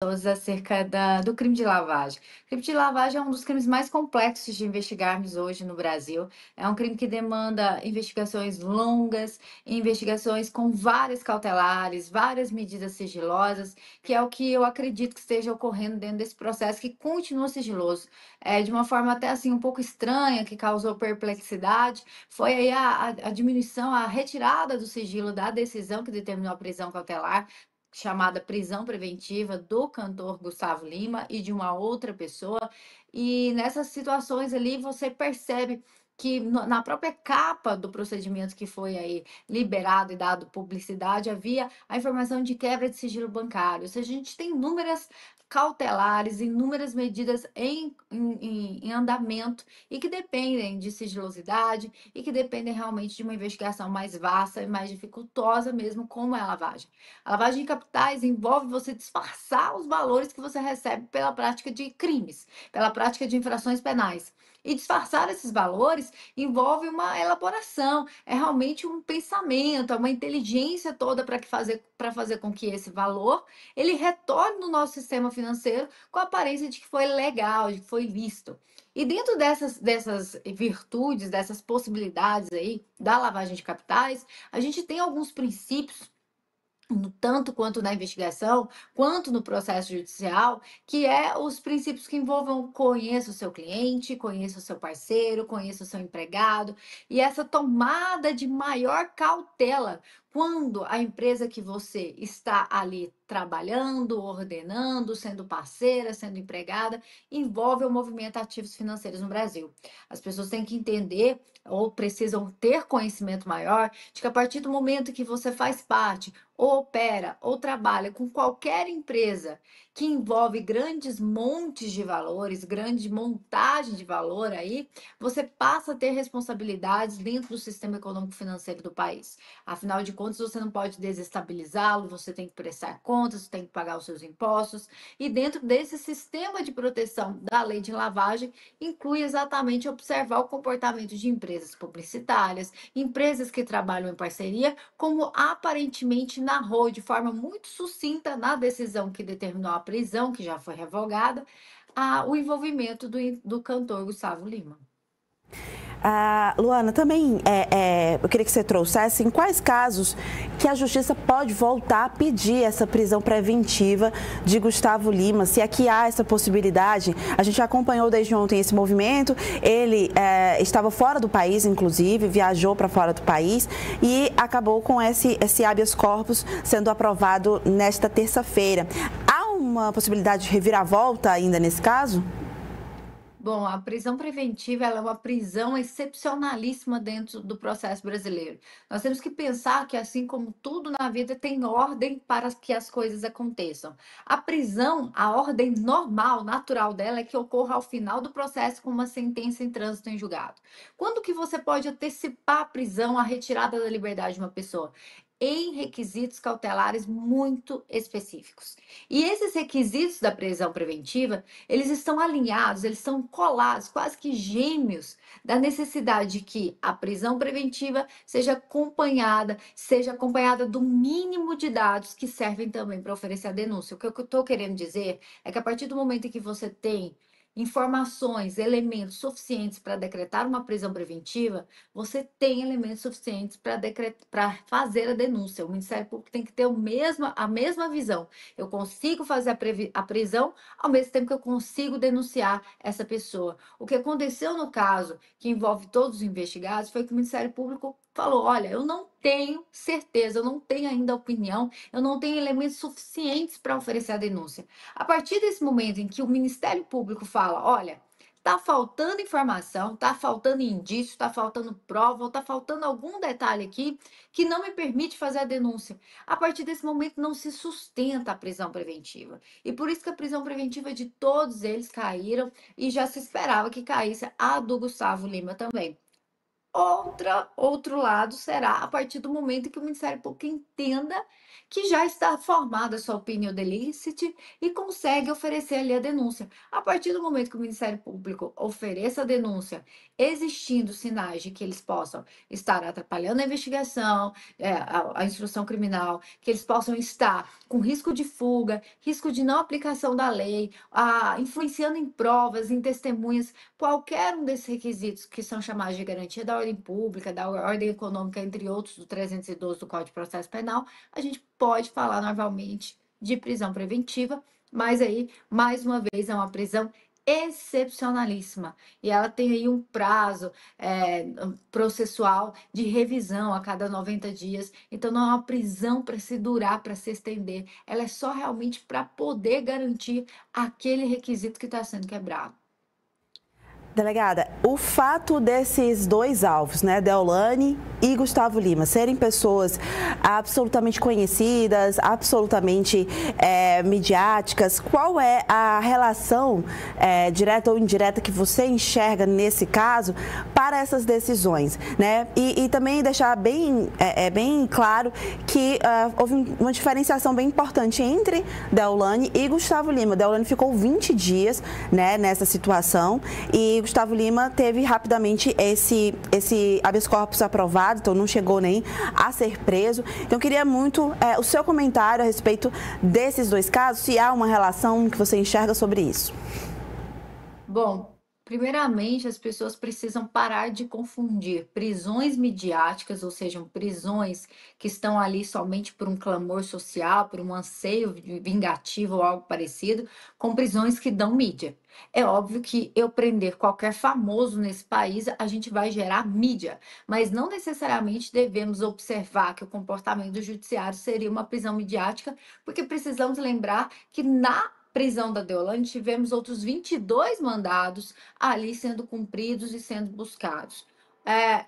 Acerca do crime de lavagem. O crime de lavagem é um dos crimes mais complexos de investigarmos hoje no Brasil. É um crime que demanda investigações longas, investigações com várias cautelares, várias medidas sigilosas, que é o que eu acredito que esteja ocorrendo dentro desse processo, que continua sigiloso. De uma forma até assim um pouco estranha, que causou perplexidade, foi aí a diminuição, a retirada do sigilo da decisão que determinou a prisão cautelar, chamada prisão preventiva do cantor Gustavo Lima e de uma outra pessoa. E nessas situações ali você percebe que na própria capa do procedimento que foi aí liberado e dado publicidade, havia a informação de quebra de sigilo bancário. Ou seja, a gente tem inúmeras cautelares, inúmeras medidas em andamento e que dependem de sigilosidade e que dependem realmente de uma investigação mais vasta e mais dificultosa mesmo, como é a lavagem. A lavagem de capitais envolve você disfarçar os valores que você recebe pela prática de crimes, pela prática de infrações penais. E disfarçar esses valores envolve uma elaboração, é realmente um pensamento, é uma inteligência toda para fazer com que esse valor ele retorne no nosso sistema financeiro com a aparência de que foi legal, de que foi lícito. E dentro dessas virtudes, dessas possibilidades aí da lavagem de capitais, a gente tem alguns princípios tanto quanto na investigação, quanto no processo judicial, que é os princípios que envolvam conheça o seu cliente, conheça o seu parceiro, conheça o seu empregado, e essa tomada de maior cautela quando a empresa que você está ali trabalhando, ordenando, sendo parceira, sendo empregada, envolve o movimento de ativos financeiros no Brasil. As pessoas têm que entender ou precisam ter conhecimento maior de que a partir do momento que você faz parte ou opera ou trabalha com qualquer empresa que envolve grandes montes de valores, grande montagem de valor aí, você passa a ter responsabilidades dentro do sistema econômico financeiro do país. Afinal de contas, você não pode desestabilizá-lo, você tem que prestar contas, você tem que pagar os seus impostos, e dentro desse sistema de proteção da lei de lavagem, inclui exatamente observar o comportamento de empresas publicitárias, empresas que trabalham em parceria, como aparentemente narrou de forma muito sucinta na decisão que determinou a prisão, que já foi revogada, o envolvimento do cantor Gustavo Lima. Luana, também eu queria que você trouxesse em quais casos que a Justiça pode voltar a pedir essa prisão preventiva de Gustavo Lima, se aqui há essa possibilidade. A gente acompanhou desde ontem esse movimento, ele estava fora do país, inclusive, viajou para fora do país e acabou com esse habeas corpus sendo aprovado nesta terça-feira. Há uma possibilidade de reviravolta ainda nesse caso? Bom, a prisão preventiva ela é uma prisão excepcionalíssima dentro do processo brasileiro. Nós temos que pensar que, assim como tudo na vida, tem ordem para que as coisas aconteçam. A prisão, a ordem normal, natural dela é que ocorra ao final do processo com uma sentença em trânsito em julgado. Quando que você pode antecipar a prisão, a retirada da liberdade de uma pessoa? Em requisitos cautelares muito específicos. E esses requisitos da prisão preventiva eles estão alinhados, eles são colados, quase que gêmeos, da necessidade de que a prisão preventiva seja acompanhada do mínimo de dados que servem também para oferecer a denúncia. O que eu estou querendo dizer é que a partir do momento em que você tem informações, elementos suficientes para decretar uma prisão preventiva, você tem elementos suficientes para fazer a denúncia. O Ministério Público tem que ter a mesma visão. Eu consigo fazer a prisão ao mesmo tempo que eu consigo denunciar essa pessoa. O que aconteceu no caso que envolve todos os investigados foi que o Ministério Público falou: olha, eu não tenho certeza, eu não tenho ainda opinião, eu não tenho elementos suficientes para oferecer a denúncia. A partir desse momento em que o Ministério Público fala: olha, está faltando informação, está faltando indício, está faltando prova, está faltando algum detalhe aqui que não me permite fazer a denúncia. A partir desse momento não se sustenta a prisão preventiva. E por isso que a prisão preventiva de todos eles caíram e já se esperava que caísse a do Gustavo Lima também. Outro lado será a partir do momento em que o Ministério Público entenda que já está formada a sua opinião de licite e consegue oferecer ali a denúncia. A partir do momento que o Ministério Público ofereça a denúncia, existindo sinais de que eles possam estar atrapalhando a investigação, a instrução criminal, que eles possam estar com risco de fuga, risco de não aplicação da lei, influenciando em provas, em testemunhas, qualquer um desses requisitos que são chamados de garantia da ordem pública, da ordem econômica, entre outros, do 312 do Código de Processo Penal, a gente pode falar novamente de prisão preventiva, mas aí, mais uma vez, é uma prisão excepcionalíssima e ela tem aí um prazo processual de revisão a cada 90 dias, então não é uma prisão para se durar, para se estender, ela é só realmente para poder garantir aquele requisito que está sendo quebrado. Delegada, o fato desses dois alvos, né, Deolane e Gustavo Lima, serem pessoas absolutamente conhecidas, absolutamente midiáticas, qual é a relação direta ou indireta que você enxerga nesse caso para essas decisões, né? E também deixar bem claro que houve uma diferenciação bem importante entre Deolane e Gustavo Lima. Deolane ficou 20 dias, né, nessa situação e Gustavo Lima teve rapidamente esse habeas corpus aprovado, então não chegou nem a ser preso. Então eu queria muito o seu comentário a respeito desses dois casos, se há uma relação que você enxerga sobre isso. Bom, primeiramente, as pessoas precisam parar de confundir prisões midiáticas, ou seja, prisões que estão ali somente por um clamor social, por um anseio vingativo ou algo parecido, com prisões que dão mídia. É óbvio que eu prender qualquer famoso nesse país, a gente vai gerar mídia, mas não necessariamente devemos observar que o comportamento do judiciário seria uma prisão midiática, porque precisamos lembrar que na prisão da Deolane, tivemos outros 22 mandados ali sendo cumpridos e sendo buscados.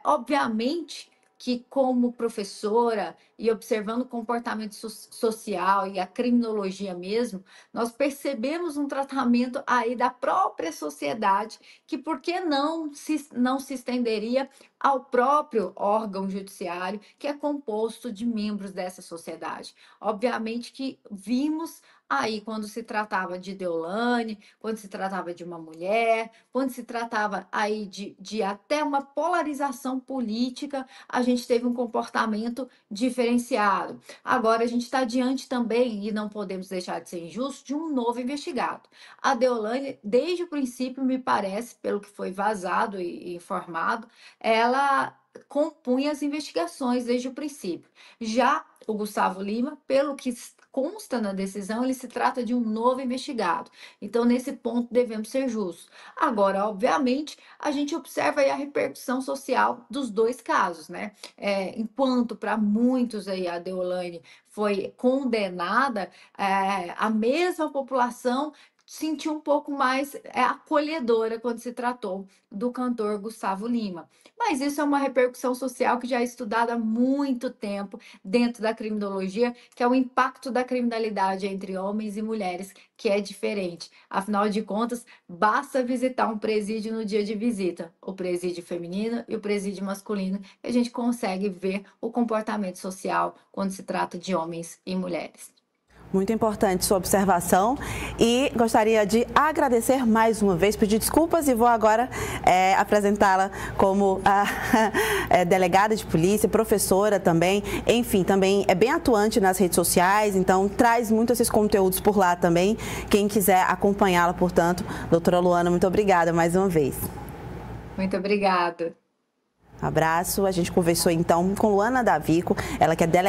Obviamente que, como professora e observando o comportamento social e a criminologia mesmo, nós percebemos um tratamento aí da própria sociedade que, por que não se estenderia ao próprio órgão judiciário, que é composto de membros dessa sociedade. Obviamente que vimos aí, quando se tratava de Deolane, quando se tratava de uma mulher, quando se tratava aí de até uma polarização política, a gente teve um comportamento diferenciado. Agora, a gente está diante também, e não podemos deixar de ser injusto, de um novo investigado. A Deolane, desde o princípio, me parece, pelo que foi vazado e informado, ela compunha as investigações desde o princípio. Já o Gustavo Lima, pelo que consta na decisão, ele se trata de um novo investigado. Então, nesse ponto, devemos ser justos. Agora, obviamente, a gente observa aí a repercussão social dos dois casos, né? Enquanto para muitos aí a Deolane foi condenada, a mesma população sentiu um pouco mais acolhedora quando se tratou do cantor Gustavo Lima. Mas isso é uma repercussão social que já é estudada há muito tempo dentro da criminologia, que é o impacto da criminalidade entre homens e mulheres, que é diferente. Afinal de contas, basta visitar um presídio no dia de visita, o presídio feminino e o presídio masculino, e a gente consegue ver o comportamento social quando se trata de homens e mulheres. Muito importante sua observação e gostaria de agradecer mais uma vez, pedir desculpas e vou agora apresentá-la como a delegada de polícia, professora também, enfim, também é bem atuante nas redes sociais, então traz muito esses conteúdos por lá também, quem quiser acompanhá-la, portanto. Doutora Luana, muito obrigada mais uma vez. Muito obrigada. Abraço, a gente conversou então com Luana Davico, ela que é delegada